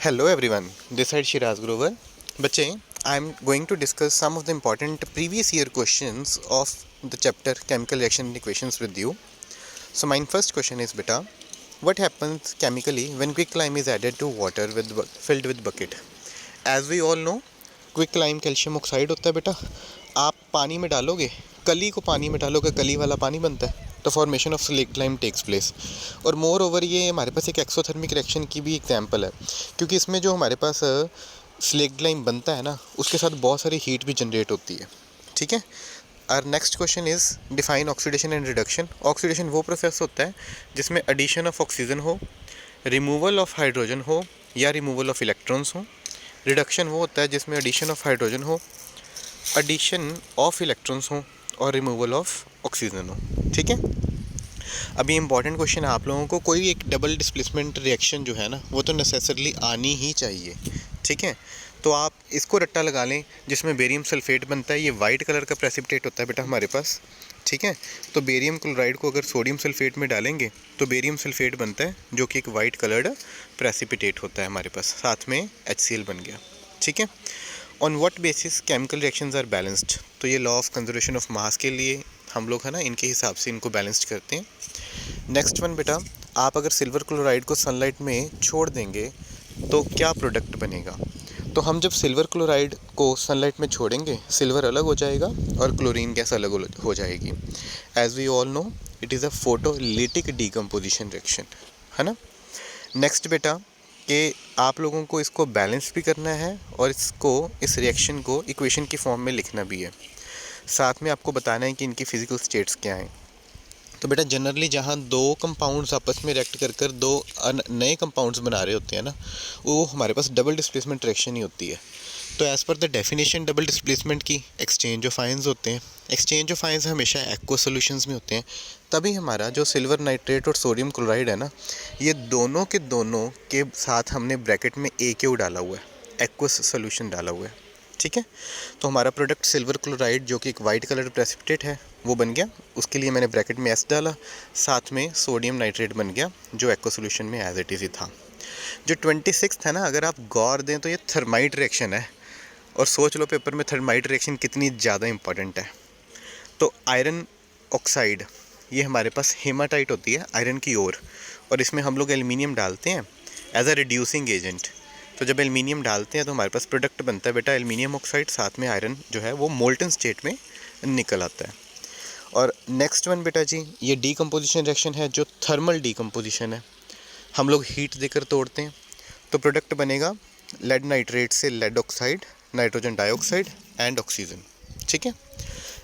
Hello everyone, this side Shiraz Grover. बच्चे, I am going to discuss some of the important previous year questions of the chapter Chemical Reaction and Equations with you. So my first question is beta, what happens chemically when quicklime is added to water filled with bucket? As we all know, quicklime calcium oxide होता है बेटा. आप पानी में डालोगे, कली को पानी में डालोगे, कली वाला पानी बनता है, तो फॉर्मेशन ऑफ स्लेक्लाइम टेक्स प्लेस. और मोर ओवर ये हमारे पास एक एक्सोथर्मिक रिएक्शन की भी एग्जांपल है, क्योंकि इसमें जो हमारे पास स्लेक्लाइम बनता है ना, उसके साथ बहुत सारी हीट भी जनरेट होती है. ठीक है. Our next question is define oxidation and reduction. Oxidation वो प्रोसेस होता है जिसमें एडिशन ऑफ ऑक्सीजन हो, रिमूवल ऑफ हाइड्रोजन हो या रिमूवल ऑफ इलेक्ट्रॉन्स हो. रिडक्शन वो होता है जिसमें एडिशन ऑफ हाइड्रोजन हो, एडिशन ऑफ इलेक्ट्रॉन्स हो और रिमूवल ऑफ ऑक्सीजन हो. ठीक है. अभी इंपॉर्टेंट क्वेश्चन है आप लोगों को, कोई एक डबल डिस्प्लेसमेंट रिएक्शन जो है ना, वो तो नेसेसरली आनी ही चाहिए. ठीक है. तो आप इसको रट्टा लगा लें जिसमें बेरियम सल्फेट बनता है. ये वाइट कलर का प्रेसिपिटेट होता है बेटा हमारे पास. ठीक है. तो बेरियम क्लोराइड को अगर सोडियम सल्फेट में डालेंगे तो बेरियम सल्फेट बनता है, जो कि एक वाइट कलर्ड प्रेसिपिटेट होता है हमारे पास. साथ में HCl बन गया. ठीक है. On what basis chemical reactions are balanced. तो ये law of conservation of mass के लिए हम लोग है ना, इनके हिसाब से इनको बैलेंस्ड करते हैं. नेक्स्ट वन बेटा, आप अगर सिल्वर क्लोराइड को सनलाइट में छोड़ देंगे तो क्या प्रोडक्ट बनेगा. तो हम जब सिल्वर क्लोराइड को सनलाइट में छोड़ेंगे, सिल्वर अलग हो जाएगा और क्लोरीन गैस अलग हो जाएगी. As we all know, it is a photolytic decomposition reaction, है ना. नेक्स्ट बेटा, कि आप लोगों को इसको बैलेंस भी करना है और इस रिएक्शन को इक्वेशन की फॉर्म में लिखना भी है. साथ में आपको बताना है कि इनकी फिजिकल स्टेट्स क्या हैं. तो बेटा जनरली जहाँ दो कंपाउंड्स आपस में रिएक्ट कर दो नए कंपाउंड्स बना रहे होते हैं ना, वो हमारे पास डबल डिस्प्लेसमेंट रिएक्शन ही होती है. तो as per the definition double displacement की एक्सचेंज ऑफ आयंस होते हैं. एक्सचेंज ऑफ आयंस हमेशा एक्वस सॉल्यूशंस में होते हैं. तभी हमारा जो सिल्वर नाइट्रेट और सोडियम क्लोराइड है ना, ये दोनों के साथ हमने ब्रैकेट में AQ डाला हुआ है, एक्वस सॉल्यूशन डाला हुआ है. ठीक है. तो हमारा प्रोडक्ट सिल्वर क्लोराइड, जो कि एक वाइट कलर प्रेसिपिटेट है, वो बन गया. उसके लिए मैंने ब्रैकेट में S डाला. साथ में सोडियम नाइट्रेट बन गया, जो एक्वा सॉल्यूशन में एज इट इज़ ही था. जो 26 है ना, अगर आप गौर दें तो ये थर्माइट रिएक्शन है. और सोच लो पेपर में थर्माइट रिएक्शन कितनी ज़्यादा इंपॉर्टेंट है. तो आयरन ऑक्साइड, ये हमारे पास हेमाटाइट होती है आयरन की ओर, और इसमें हम लोग एल्युमिनियम डालते हैं एज अ रिड्यूसिंग एजेंट. तो जब एल्युमिनियम डालते हैं तो हमारे पास प्रोडक्ट बनता है बेटा एल्युमिनियम ऑक्साइड. साथ में आयरन जो है वो मोल्टन स्टेट में निकल आता है. और नेक्स्ट वन बेटा जी, ये डीकम्पोजिशन रिएक्शन है जो थर्मल डीकम्पोजिशन है. हम लोग हीट देकर तोड़ते हैं, तो प्रोडक्ट बनेगा लेड नाइट्रेट से lead oxide, nitrogen dioxide and oxygen. ठीक है.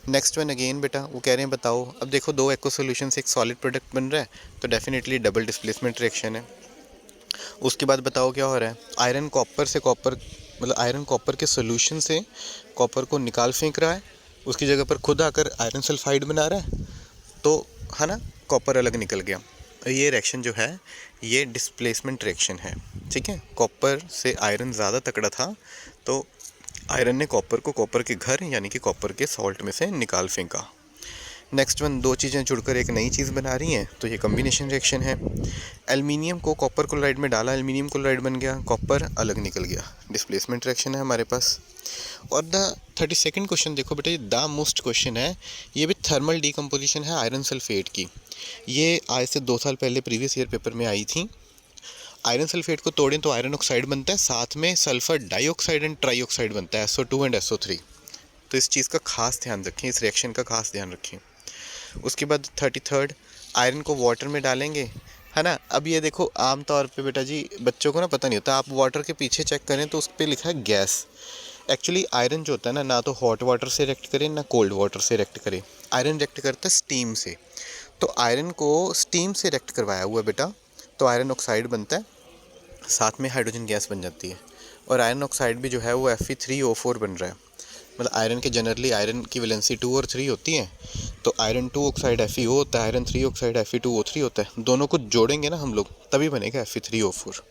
नेक्स्ट वन अगेन बेटा, वो कह रहे हैं बताओ, अब देखो दो एक्वा सॉल्यूशन से एक सॉलिड प्रोडक्ट बन रहा है, तो डेफिनेटली डबल डिस्प्लेसमेंट रिएक्शन है. उसके बाद बताओ क्या हो रहा है. आयरन कॉपर के सोल्यूशन से कॉपर को निकाल फेंक रहा है, उसकी जगह पर खुद आकर आयरन सल्फाइड बना रहा है, तो है ना, कॉपर अलग निकल गया. ये रिएक्शन जो है ये डिस्प्लेसमेंट रिएक्शन है. ठीक है. कॉपर से आयरन ज़्यादा तकड़ा था, तो आयरन ने कॉपर को कॉपर के घर यानी कि कॉपर के सॉल्ट में से निकाल फेंका. नेक्स्ट वन, दो चीज़ें जुड़कर एक नई चीज़ बना रही हैं, तो ये कम्बिनेशन रिएक्शन है. एल्युमिनियम को कॉपर क्लोराइड में डाला, एल्युमिनियम क्लोराइड बन गया, कॉपर अलग निकल गया. डिस्प्लेसमेंट रिएक्शन है हमारे पास. और द 32nd क्वेश्चन देखो बेटा, ये द मोस्ट क्वेश्चन है. ये भी थर्मल डीकम्पोजिशन है आयरन सल्फेट की. ये आज से 2 साल पहले प्रीवियस ईयर पेपर में आई थी. आयरन सल्फेट को तोड़ें तो आयरन ऑक्साइड बनता है, साथ में सल्फर डाइऑक्साइड एंड ट्राईऑक्साइड बनता है, SO2 एंड SO3. तो इस चीज़ का खास ध्यान रखें, इस रिएक्शन का खास ध्यान रखें. उसके बाद 33rd, आयरन को वाटर में डालेंगे, है ना. अब ये देखो आम तौर पे बेटा जी बच्चों को ना पता नहीं होता, आप वाटर के पीछे चेक करें तो उस पर लिखा है गैस. एक्चुअली आयरन जो होता है ना तो हॉट वाटर से रिएक्ट करे ना कोल्ड वाटर से रिएक्ट करे. आयरन रिएक्ट करता है स्टीम से. तो आयरन को स्टीम से रिएक्ट करवाया हुआ बेटा, तो आयरन ऑक्साइड बनता है, साथ में हाइड्रोजन गैस बन जाती है. और आयरन ऑक्साइड भी जो है वो Fe3O4 बन रहा है. मतलब आयरन के जनरली आयरन की वैलेंसी 2 और 3 होती है, तो आयरन 2 ऑक्साइड FeO होता है, आयरन 3 ऑक्साइड Fe2O3 होता है. दोनों को जोड़ेंगे ना हम लोग तभी बनेगा Fe3O4.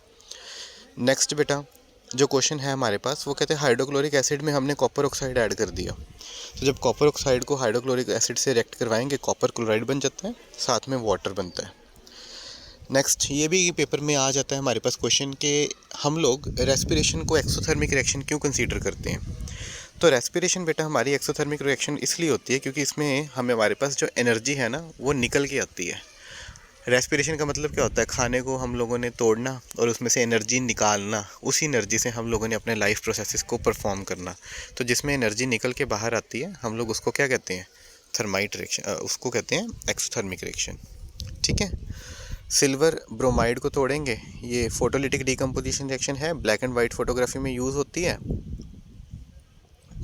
नेक्स्ट बेटा जो क्वेश्चन है हमारे पास, वो कहते हैं हाइड्रोक्लोरिक एसिड में हमने कॉपर ऑक्साइड ऐड कर दिया. तो जब कॉपर ऑक्साइड को हाइड्रोक्लोरिक एसिड से रिएक्ट करवाएंगे, कॉपर क्लोराइड बन जाता है, साथ में वाटर बनता है. नेक्स्ट ये भी पेपर में आ जाता है हमारे पास क्वेश्चन कि हम लोग रेस्पिरेशन को एक्सोथर्मिक रिएक्शन क्यों कंसीडर करते हैं। तो रेस्पिरेशन बेटा हमारी एक्सोथर्मिक रिएक्शन इसलिए होती है क्योंकि इसमें हमारे पास जो एनर्जी है ना वो निकल के आती है। रेस्पिरेशन का मतलब क्या होता है, खाने को हम लोगों ने तोड़ना और उसमें से एनर्जी निकालना, उसी एनर्जी से हम लोगों ने अपने लाइफ प्रोसेसेस को परफॉर्म करना। तो जिसमें एनर्जी निकल के बाहर आती है हम लोग उसको क्या कहते हैं, थर्माइट रिएक्शन, उसको कहते हैं एक्सोथर्मिक रिएक्शन। ठीक है। सिल्वर ब्रोमाइड को तोड़ेंगे, ये फोटोलिटिक डिकम्पोजिशन रिएक्शन है, ब्लैक एंड वाइट फोटोग्राफी में यूज़ होती है।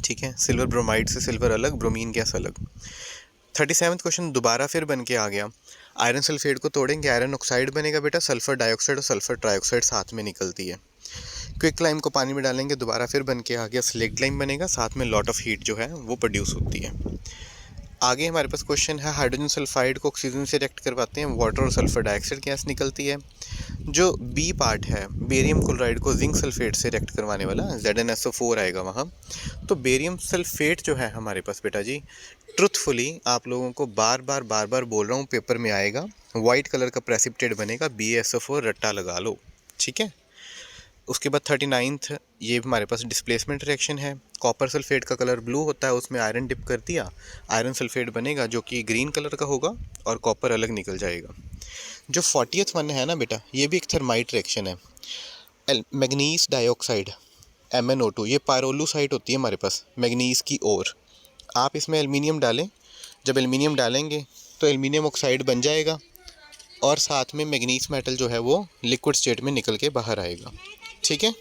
ठीक है, सिल्वर ब्रोमाइड से सिल्वर अलग, ब्रोमीन गैस अलग। 37वां क्वेश्चन दोबारा फिर बन के आ गया। आयरन सल्फेट को तोड़ेंगे, आयरन ऑक्साइड बनेगा बेटा, सल्फर डाइऑक्साइड और सल्फर ट्राइऑक्साइड साथ में निकलती है। क्विक लाइम को पानी में डालेंगे, दोबारा फिर बन के आ गया, स्लेक्ट लाइम बनेगा, साथ में लॉट ऑफ हीट जो है वो प्रोड्यूस होती है। आगे हमारे पास क्वेश्चन है, हाइड्रोजन सल्फाइड को ऑक्सीजन से रिएक्ट करवाते हैं, वाटर और सल्फर डाइऑक्साइड गैस निकलती है। जो बी पार्ट है, बेरियम क्लोराइड को जिंक सल्फेट से रिएक्ट करवाने वाला, ZnSO4 आएगा वहाँ। तो बेरियम सल्फेट जो है हमारे पास बेटा जी, ट्रुथफुली आप लोगों को बार बार बोल रहा हूँ, पेपर में आएगा, वाइट कलर का प्रेसिपिटेट बनेगा, BaSO4 रट्टा लगा लो। ठीक है। उसके बाद 39th ये हमारे पास डिस्प्लेसमेंट रिएक्शन है। कॉपर सल्फेट का कलर ब्लू होता है, उसमें आयरन डिप कर दिया, आयरन सल्फेट बनेगा जो कि ग्रीन कलर का होगा और कॉपर अलग निकल जाएगा। जो 40th वन है ना बेटा, ये भी एक थर्माइट रिएक्शन है। मैग्नीज डाइऑक्साइड MnO2, ये पायरोलूसाइट होती है हमारे पास मैग्नीज की ओर। आप इसमें एल्युमिनियम डालें, जब एल्युमिनियम डालेंगे तो एल्युमिनियम ऑक्साइड बन जाएगा और साथ में मैग्नीज मेटल जो है वो लिक्विड स्टेट में निकल के बाहर आएगा। ठीक है।